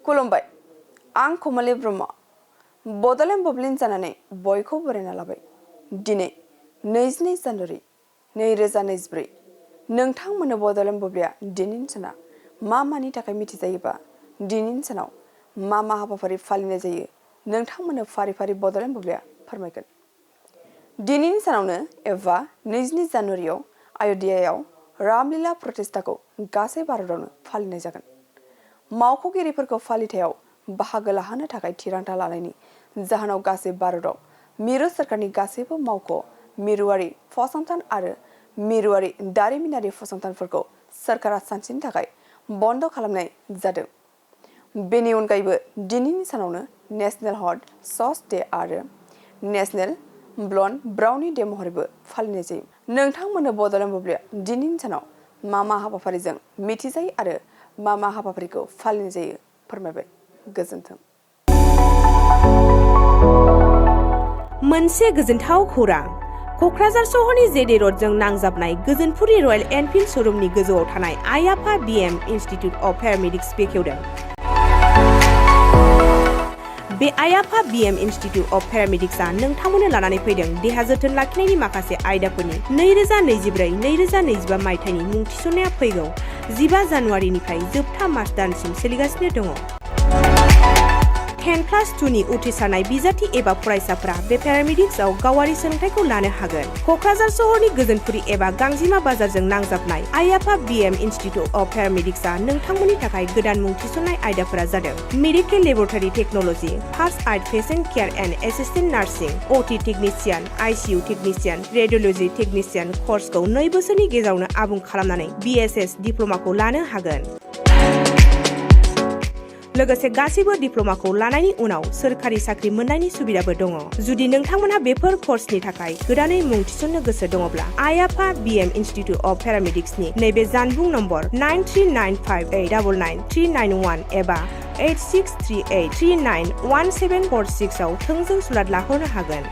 खुलुमबाय आं कमलि ब्रह्म बड'लेण्ड बुब्लिन जानानै बयखौ बरायना लाबाय। दिनै 22 जानुवारि 2024 नोंथांमोननो बड'लेण्ड बुब्लिया दिनैनि साना मा मानि थाखाय मिथिजायोबा दिनैनि सानाव मा हाबाफारि फालिनाय जायो नोंथांमोननो फारि फारि बड'लेण्ड बुब्लिया फोरमायगोन। दिनैनि सानावनो एबा 22 जानुवारियाव अय'ध्यायाव रामलीला प्रतिष्ठाखौ गासै भारतावनो फालिनाय जागोन। मावख'गिरिफोरखौ फालिथायाव बाहागो लाहोनो थाखाय थिरांथा लानायनि जाहोनाव गासै भारताव मिरु सोरखारनि गासैबो मावख' मिरुआरि फसंथान आरो मिरुआरि दारिमिनारि फसंथानफोरखौ सोरखारा सानसेनि थाखाय बन्द खालामनाय जादों। बेनि अनगायैबो दिनैनि सानावनो नेशनेल हट सस डे आरो नेशनेल ब्लन्ड ब्राउनी डे महरैबो फालिनाय जायो। नोंथांमोननो बड'लेण्ड बुब्लिया दिनैनि सानाव मा हाबाफारिजों मिथिजायो आरो मा हाबाफारिखौ फालिनाय जायो फोरमायबाय। गोजोन्थों। मोनसे गोजोनथाव खौरां। क'क्राझार सहरनि जेडे र'डजों नांजाबनाय गोजोनपुरी रयेल एनफिल्ड श'रुमनि गोजौआव थानाय आइ आफा बिएम इनस्टिट्युट अफ पेरामेडिक्स बेखेवदों। बे आइ आफा बिएम इनस्टिट्युट अफ पेरामेडिक्सआ नोंथांमोननो लानानै फैदों देहा जोथोन लाखिनायनि माखासे आयदाफोरनि 2024-2025 मायथाइनि मुं थिसननाया फैगौ 15 जानुवारिनिफ्राय जोबथा मार्च दानसिम सोलिगासिनो दङ। 10+2नि उथ्रिसारनाय बिजाथि एबा फरायसाफोरा बे पेरामेडिक्सआव गावारि सोलोंथाइखौ लानो हागोन। क'क्राझार सहरनि गोजोनपुरी एबा गांजिमा बाजारजों नांजाबनाय आइ आफा बिएम इनस्टिट्युट अफ पेरामेडिक्सआ नोंथांमोननि थाखाय गोदान मुं थिसननाय आयदाफोरा जादों medical laboratory technology, first aid patient care and assistant nursing, OT technician, ICU technician, radiology technician कर्सखौ 2 बोसोरनि गेजेरावनो आबुं खालामनानै बिएसएस डिप्ल'माखौ लानो हागोन। लोगोसे गासैबो डिप्ल'माखौ लानायनि उनाव सोरखारि साख्रि मोननायनि सुबिदाबो दङ। जुदि नोंथांमोनहा बेफोर कर्सनि थाखाय गोदानै मुं थिसननो गोसो दङब्ला आइ आफा बिएम इनस्टिट्युट अफ पेरामेडिक्सनि नैबे जानबुं नम्बर 9395899391 एबा 8638391746 आव थोंजों सुलाद लाहरनो हागोन।